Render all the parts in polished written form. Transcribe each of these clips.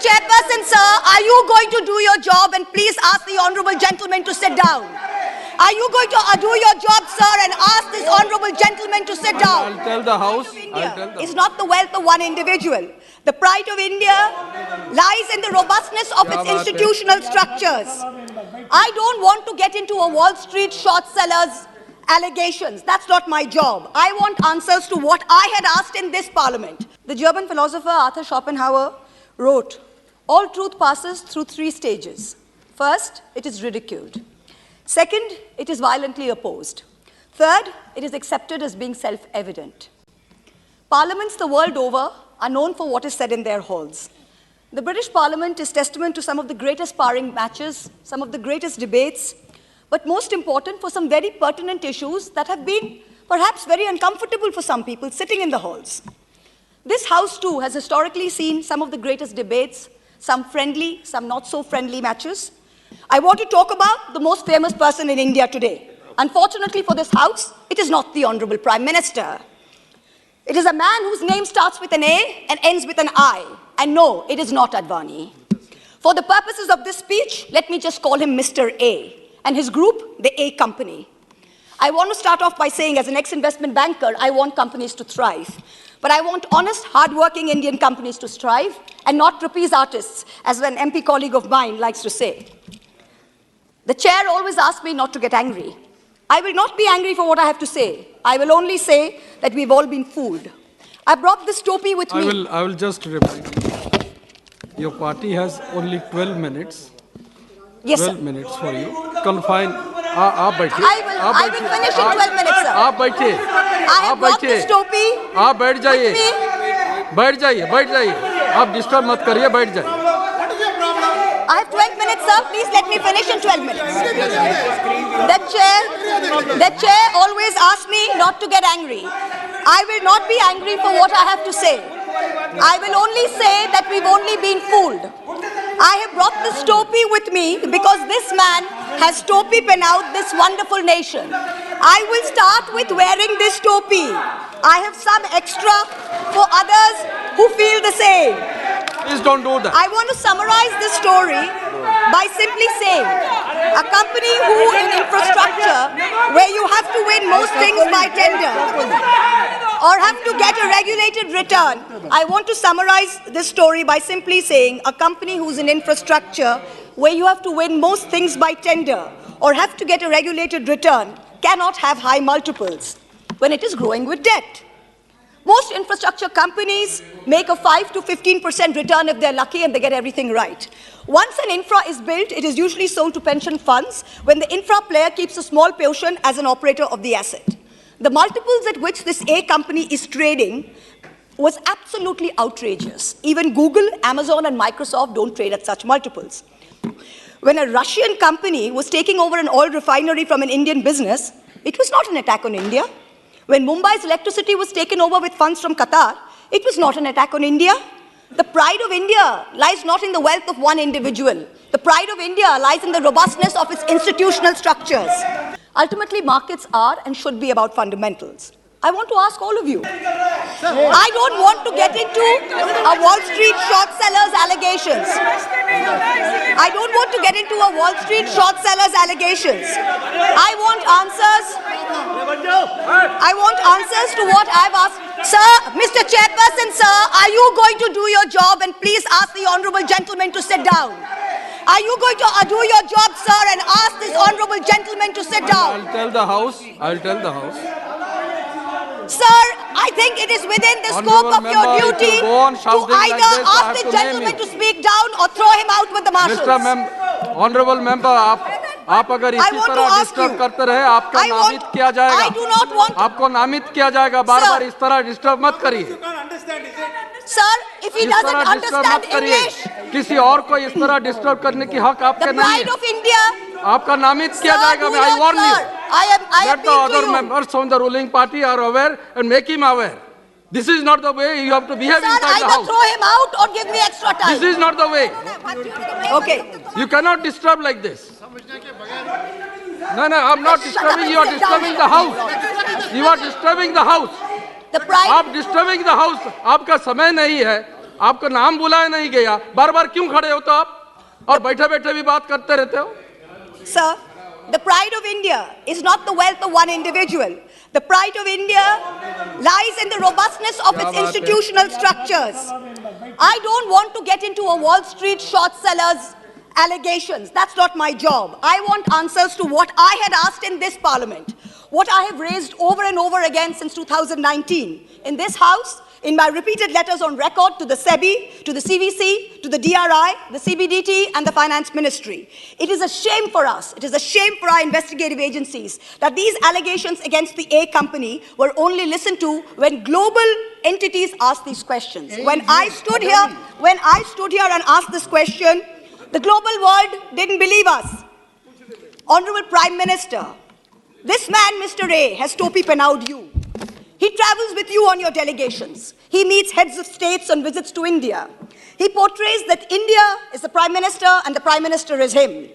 Chairperson, sir, are you going to do your job? And please ask the honourable gentleman to sit down. Are you going to do your job, sir, and ask this honourable gentleman to sit down? I'll tell the House. It's not the wealth of one individual. The pride of India lies in the robustness of its institutional structures. I don't want to get into a Wall Street short sellers allegations. That's not my job. I want answers to what I had asked in this parliament. The German philosopher Arthur Schopenhauer wrote, "All truth passes through three stages. First, it is ridiculed. Second, it is violently opposed. Third, it is accepted as being self-evident." Parliaments the world over are known for what is said in their halls. The British Parliament is testament to some of the greatest sparring matches, some of the greatest debates, but most important for some very pertinent issues that have been perhaps very uncomfortable for some people sitting in the halls. This House too has historically seen some of the greatest debates, some friendly, some not so friendly matches. I want to talk about the most famous person in India today. Unfortunately for this House, it is not the Honorable Prime Minister. It is a man whose name starts with an A and ends with an I. And no, it is not Adani. For the purposes of this speech, let me just call him Mr. A, and his group, the A Company. I want to start off by saying, as an ex-investment banker, I want companies to thrive. But I want honest, hard-working Indian companies to strive, and not trapeze artists, as an MP colleague of mine likes to say. The chair always asks me not to get angry. I will not be angry for what I have to say. I will only say that we've all been fooled. I brought this topi with me. I will just remind you. Your party has only 12 minutes. Yes, 12 sir. minutes for you. Confine. आप बैठिए. I will finish in 12 minutes, sir. आप बैठिए. I have brought this topi. आप बैठ जाइए. with me. बैठ जाइए. बैठ जाइए. आप डिस्टर्ब मत करिए. बैठ जाइए. I have 12 minutes, sir. Please let me finish in 12 minutes. The chair always asks me not to get angry. I will not be angry for what I have to say. I will only say that we've only been fooled. I have brought this topi with me because this man has topi pen out this wonderful nation. I will start with wearing this topi. I have some extra for others who feel the same. Please don't do that. I want to summarize this story by simply saying, a company who in infrastructure, where you have to win most things by tender, or have to get a regulated return, I want to summarize this story by simply saying, a company who's in infrastructure, where you have to win most things by tender, or have to get a regulated return, cannot have high multiples when it is growing with debt. Most infrastructure companies make a 5 to 15% return if they're lucky and they get everything right. Once an infra is built, it is usually sold to pension funds when the infra player keeps a small portion as an operator of the asset. The multiples at which this A company is trading was absolutely outrageous. Even Google, Amazon, and Microsoft don't trade at such multiples. When a Russian company was taking over an oil refinery from an Indian business, it was not an attack on India. When Mumbai's electricity was taken over with funds from Qatar, it was not an attack on India. The pride of India lies not in the wealth of one individual. The pride of India lies in the robustness of its institutional structures. Ultimately, markets are and should be about fundamentals. I want to ask all of you. I don't want to get into a Wall Street short sellers allegations. I don't want to get into a Wall Street short sellers allegations. I want answers. I want answers to what I've asked. Sir, Mr. Chairperson, sir, are you going to do your job? And please ask the honourable gentleman to sit down. Are you going to do your job, sir, and ask this honourable gentleman to sit down? I'll tell the House. I'll tell the House. Sir, I think it is within the scope of your duty to either ask the gentleman to speak down or throw him out with the marshals. Honourable member, आप अगर इसी तरह disturb करते रहे, आपका नामित किया जाएगा. आपको नामित किया जाएगा. बार-बार इस तरह डिस्टर्ब मत करिए. Sir, if he doesn't understand English, किसी और को इस तरह डिस्टर्ब करने की हक आपके नहीं है. the pride of India. आपका नामित किया जाएगा. I warn you. I Let the other members from the ruling party are aware and make him aware. This is not the way you have to behave inside the Sir, house. either throw him out or give me extra time. This is not the way. Okay. You cannot disturb like this. No, I'm not disturbing. You are disturbing the house. You are disturbing the house. The pride. आप disturbing the house. आपका समय नहीं है. आपका नाम बुलाया नहीं गया, बार बार क्यों खड़े हो तो आप और बैठे बैठे भी बात करते रहते हो? Sir, the pride of India is not the wealth of one individual. The pride of India lies in the robustness of its institutional structures. I don't want to get into a Wall Street short sellers allegations. That's not my job. I want answers to what I had asked in this parliament, what I have raised over and over again since 2019 in this house, in my repeated letters on record to the SEBI, to the CVC, to the DRI, the CBDT, and the Finance Ministry. It is a shame for us, it is a shame for our investigative agencies that these allegations against the A company were only listened to when global entities asked these questions. When I stood here and asked this question, the global world didn't believe us. Honorable Prime Minister, this man, Mr. A, has topi penawed you. He travels with you on your delegations. He meets heads of states on visits to India. He portrays that India is the Prime Minister and the Prime Minister is him.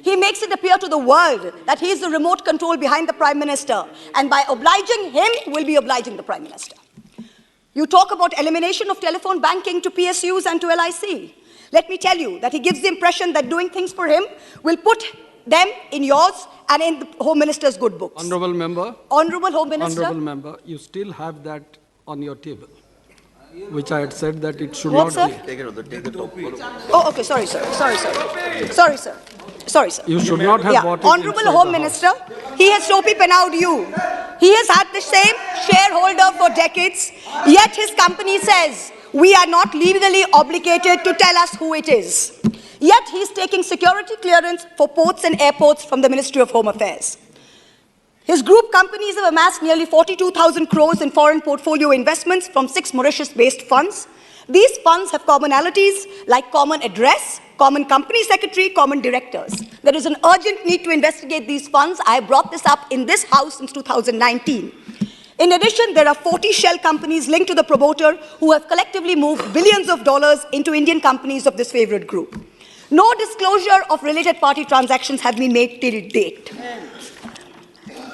He makes it appear to the world that he is the remote control behind the Prime Minister, and by obliging him, will be obliging the Prime Minister. You talk about elimination of telephone banking to PSUs and to LIC. Let me tell you that he gives the impression that doing things for him will put them in yours and in the Home Minister's good books. Honorable Member. Honorable Home Minister. Honorable Member, you still have that on your table, which I had said that it should What, not sir? be. Oh, okay, sorry, sir. Sorry, sir. You should not have bought it Honorable inside Home the Minister, he has topi penawed you. He has had the same shareholder for decades, yet his company says, we are not legally obligated to tell us who it is. Yet he is taking security clearance for ports and airports from the Ministry of Home Affairs. His group companies have amassed nearly 42,000 crores in foreign portfolio investments from 6 Mauritius-based funds. These funds have commonalities like common address, common company secretary, common directors. There is an urgent need to investigate these funds. I have brought this up in this house since 2019. In addition, there are 40 shell companies linked to the promoter who have collectively moved billions of dollars into Indian companies of this favorite group. No disclosure of related party transactions have been made till date.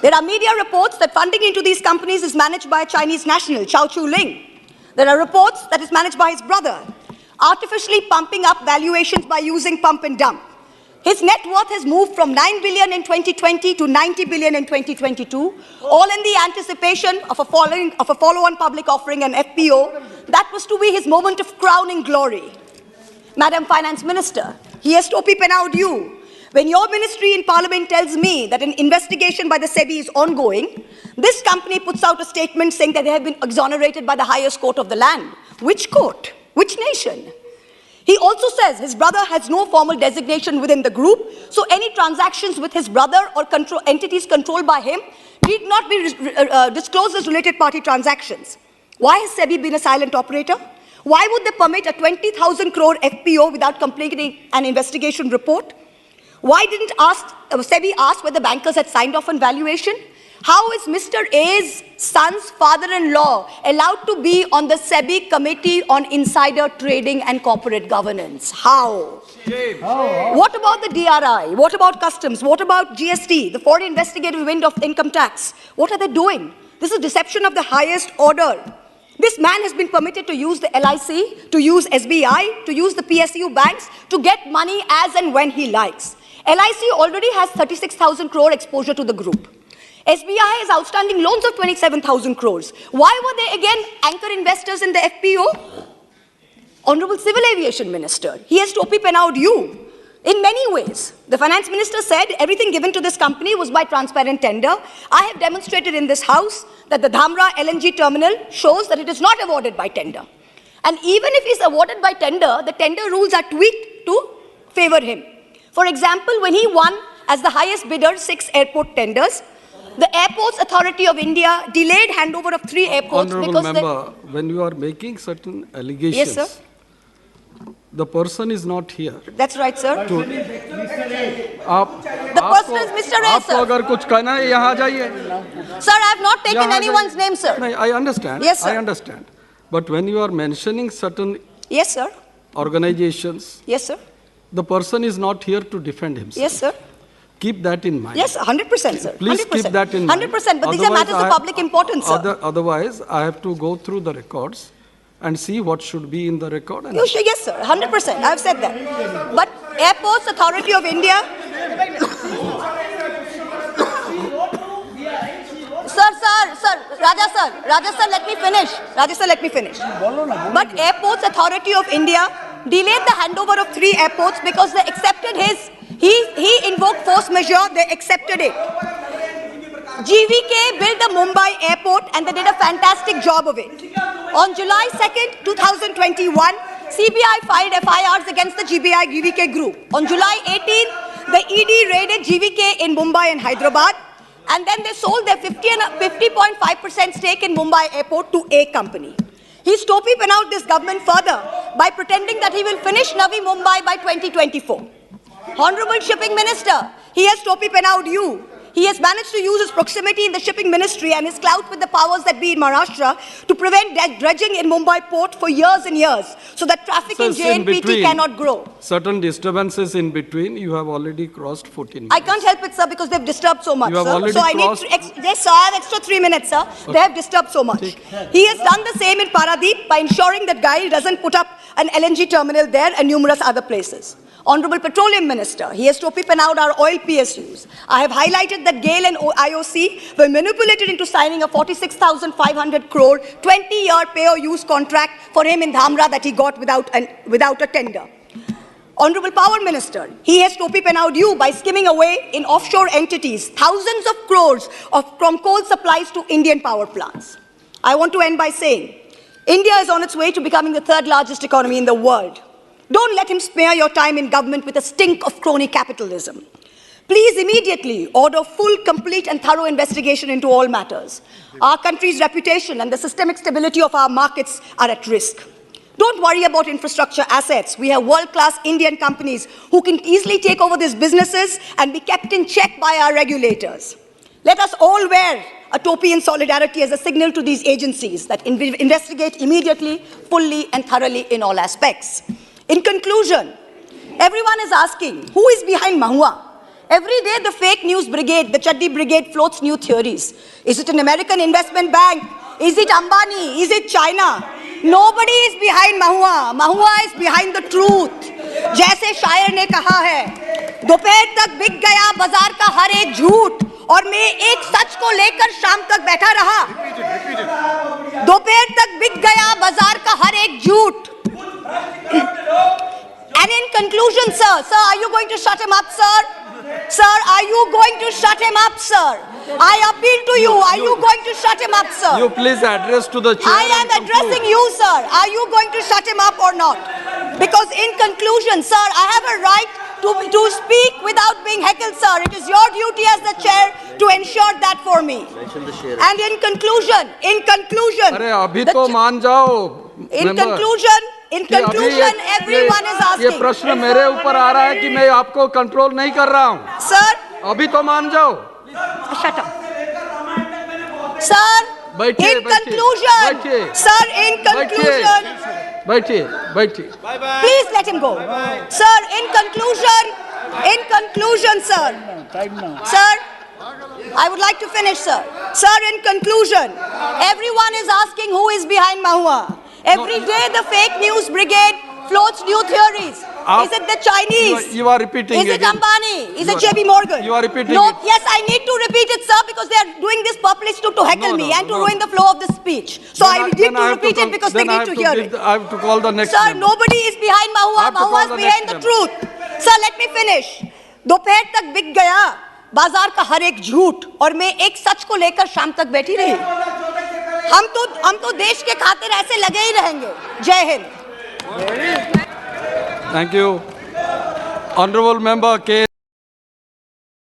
There are media reports that funding into these companies is managed by a Chinese national, Chao Chu Ling. There are reports that it's managed by his brother, artificially pumping up valuations by using pump and dump. His net worth has moved from 9 billion in 2020 to 90 billion in 2022, all in the anticipation of a follow-on public offering, an FPO. That was to be his moment of crowning glory. Madam Finance Minister, he has topi penawed you. When your ministry in Parliament tells me that an investigation by the SEBI is ongoing, this company puts out a statement saying that they have been exonerated by the highest court of the land. Which court? Which nation? He also says his brother has no formal designation within the group, so any transactions with his brother or entities controlled by him need not be disclosed as related party transactions. Why has SEBI been a silent operator? Why would they permit a 20,000 crore FPO without completing an investigation report? Why didn't SEBI ask whether bankers had signed off on valuation? How is Mr. A's son's father-in-law allowed to be on the SEBI Committee on Insider Trading and Corporate Governance? How? What about the DRI? What about customs? What about GST, the Foreign Investigative Wing of Income Tax? What are they doing? This is deception of the highest order. This man has been permitted to use the LIC, to use SBI, to use the PSU banks, to get money as and when he likes. LIC already has 36,000 crore exposure to the group. SBI has outstanding loans of 27,000 crores. Why were they again anchor investors in the FPO? Honorable Civil Aviation Minister, he has topi penawed you. In many ways, the Finance Minister said everything given to this company was by transparent tender. I have demonstrated in this house that the Dhamra LNG terminal shows that it is not awarded by tender. And even if it is awarded by tender, the tender rules are tweaked to favor him. For example, when he won as the highest bidder 6 airport tenders, the Airports Authority of India delayed handover of 3 airports. Honorable Member, when you are making certain allegations, yes, sir. The person is not here. That's right, sir. The person is Mr. A, sir. अगर कुछ कहना है यहाँ जाइए. Sir, I have not taken anyone's name, sir. I understand. Yes, sir. I understand. But when you are mentioning certain yes, sir. organizations, yes, sir. The person is not here to defend himself. Yes, sir. Keep that in mind. Yes, 100%, sir. Please 100%. keep that in mind. 100%, but these are matters of public importance, sir. Otherwise, I have to go through the records and see what should be in the record. And You should, yes, sir, 100%. I've said that. But Airports Authority of India. Sir, Raja sir, let me finish. But Airports Authority of India delayed the handover of 3 airports because they accepted he invoked force majeure, they accepted it. GVK built the Mumbai airport and they did a fantastic job of it. On July 2nd, 2021, CBI filed FIRs against the GVK group. On July 18th, the ED raided GVK in Mumbai and Hyderabad, and then they sold their 50.5% stake in Mumbai airport to a company. He's topi-pen out this government further by pretending that he will finish Navi Mumbai by 2024. Honorable Shipping Minister, he has topi-pen out you. He has managed to use his proximity in the shipping ministry and his clout with the powers that be in Maharashtra to prevent dredging in Mumbai port for years and years, so that traffic in JNPT cannot grow. Certain disturbances in between, you have already crossed 14 minutes. I can't help it, sir, because they've disturbed so much, You have sir. already So I crossed- need to, yes, sir, I have extra 3 minutes, sir. They have disturbed so much. He has done the same in Paradeep by ensuring that GAIL doesn't put up an LNG terminal there and numerous other places. Honorable Petroleum Minister, he has topi-pen out our oil PSUs. I have highlighted that GAIL and IOC were manipulated into signing a 46,500 crore 20-year pay-or-use contract for him in Dhamra that he got without a tender. Honorable Power Minister, he has topi-pen out you by skimming away in offshore entities thousands of crores from coal supplies to Indian power plants. I want to end by saying, India is on its way to becoming the 3rd largest economy in the world. Don't let him smear your time in government with a stink of crony capitalism. Please immediately order full, complete and thorough investigation into all matters. Our country's reputation and the systemic stability of our markets are at risk. Don't worry about infrastructure assets. We have world-class Indian companies who can easily take over these businesses and be kept in check by our regulators. Let us all wear a topi in solidarity as a signal to these agencies that investigate immediately, fully and thoroughly in all aspects. In conclusion, everyone is asking, who is behind Mahua? Every day the fake news brigade, the Chaddi brigade floats new theories. Is it an American investment bank? Is it Ambani? Is it China? Nobody is behind Mahua. Mahua is behind the truth. जैसे शायर ने कहा है, दोपहर तक बिक गया बाजार का हर एक झूठ और मैं एक सच को लेकर शाम तक बैठा रहा. दोपहर तक बिक गया बाजार का हर एक झूठ. And in conclusion, sir, are you going to shut him up, sir? Sir, are you going to shut him up, sir? I appeal to you, are you going to shut him up, sir? You please address to the chair. I am addressing you, sir. Are you going to shut him up or not? Because in conclusion, sir, I have a right to speak without being heckled, sir. It is your duty as the chair to ensure that for me. And in conclusion, अरे अभी तो मान जाओ. In conclusion, everyone is asking. ये प्रश्न मेरे ऊपर आ रहा है कि मैं आपको कंट्रोल नहीं कर रहा हूँ. Sir, अभी तो मान जाओ. shut up. Sir, बैठिए, in conclusion, बैठिए. sir, in conclusion, बैठिए. please let him go. Sir, in conclusion, sir. Sir, I would like to finish, sir. Sir, in conclusion, everyone is asking who is behind Mahua. Every day the fake news brigade floats new theories. Is it the Chinese? You are repeating Is it again. Ambani? Is it JP Morgan? You are repeating No, it. yes, I need to repeat it, sir, because they are doing this purposely to heckle me and to ruin the flow of the speech. So I need to repeat it because they need to hear it. I have to call the next Sir, member. nobody is behind Mahua. Mahua is behind the truth. Sir, let me finish. दोपहर तक बिक गया बाजार का हर एक झूठ और मैं एक सच को लेकर शाम तक बैठी रही. हम तो देश के खातिर ऐसे लगे ही रहेंगे. जय Hind. Thank you. Honorable Member K.